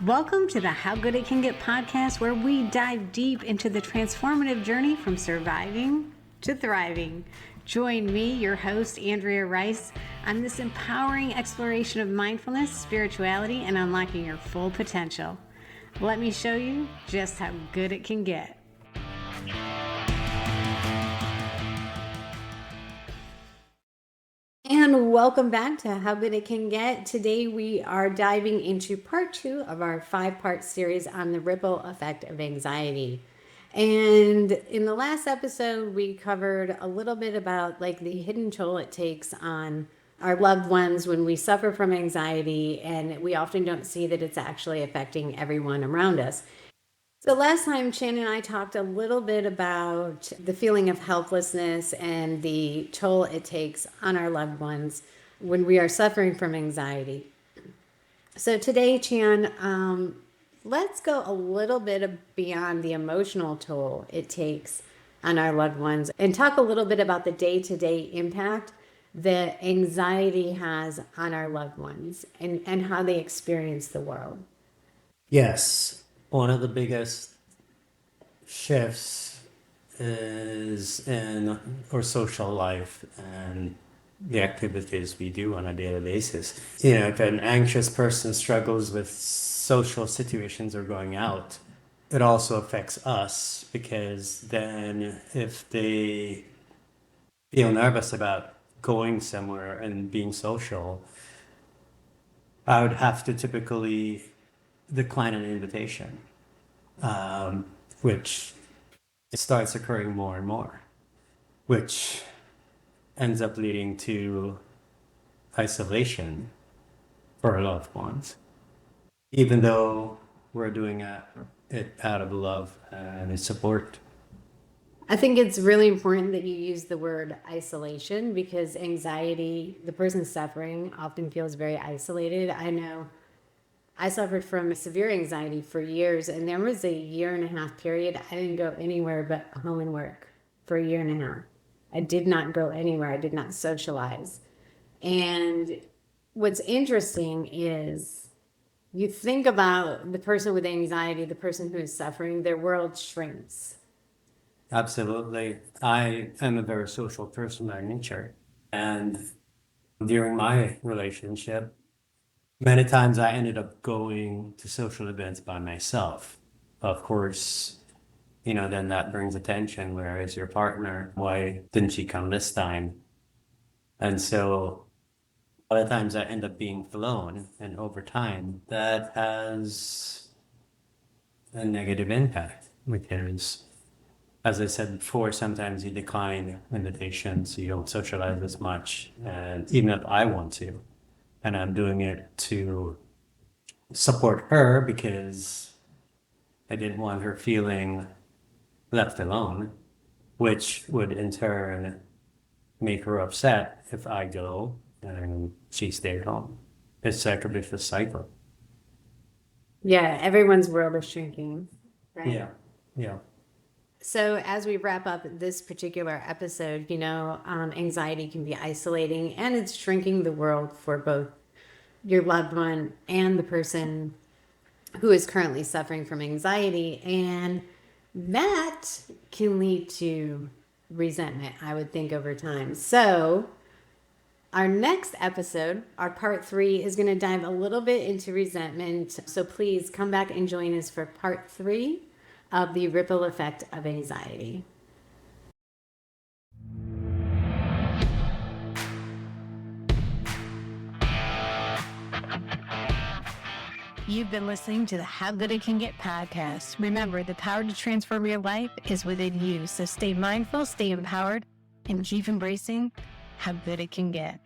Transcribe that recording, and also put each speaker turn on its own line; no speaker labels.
Welcome to the How Good It Can Get podcast, where we dive deep into the transformative journey from surviving to thriving. Join me, your host, Andrea Rice, on this empowering exploration of mindfulness, spirituality, and unlocking your full potential. Let me show you just how good it can get. And welcome back to How Good It Can Get. Today we are diving into part 2 of our 5-part series on the ripple effect of anxiety. And in the last episode, we covered a little bit about the hidden toll it takes on our loved ones when we suffer from anxiety, and we often don't see that it's actually affecting everyone around us. So last time, Chan and I talked a little bit about the feeling of helplessness and the toll it takes on our loved ones when we are suffering from anxiety. So today, Chan, let's go a little bit beyond the emotional toll it takes on our loved ones and talk a little bit about the day-to-day impact that anxiety has on our loved ones and how they experience the world.
Yes, one of the biggest shifts is in our social life and the activities we do on a daily basis. If an anxious person struggles with social situations or going out, it also affects us, because then if they feel nervous about going somewhere and being social, I would have to typically decline an invitation, which starts occurring more and more, which ends up leading to isolation for our loved ones, even though we're doing it out of love and support.
I think it's really important that you use the word isolation, because anxiety, the person suffering, often feels very isolated. I know I suffered from severe anxiety for years, and there was a 1.5 year period I didn't go anywhere but home and work for 1.5 years. I did not go anywhere. I did not socialize. And what's interesting is you think about the person with anxiety, the person who is suffering, their world shrinks.
Absolutely. I am a very social person by nature. And during my relationship, many times I ended up going to social events by myself. Of course, then that brings attention. Where is your partner? Why didn't she come this time? And so a lot of times I end up being alone, and over time that has a negative impact, because, as I said before, sometimes you decline invitations, you don't socialize as much, and even if I want to, and I'm doing it to support her because I didn't want her feeling left alone, which would in turn make her upset if I go and she stayed home. It's like a vicious cycle.
Yeah, everyone's world is shrinking, right?
Yeah.
So as we wrap up this particular episode, anxiety can be isolating, and it's shrinking the world for both your loved one and the person who is currently suffering from anxiety. And that can lead to resentment, I would think, over time. So our next episode, our part 3, is going to dive a little bit into resentment. So please come back and join us for part 3 of the ripple effect of anxiety. You've been listening to the How Good It Can Get podcast. Remember, the power to transform your life is within you. So stay mindful, stay empowered, and keep embracing how good it can get.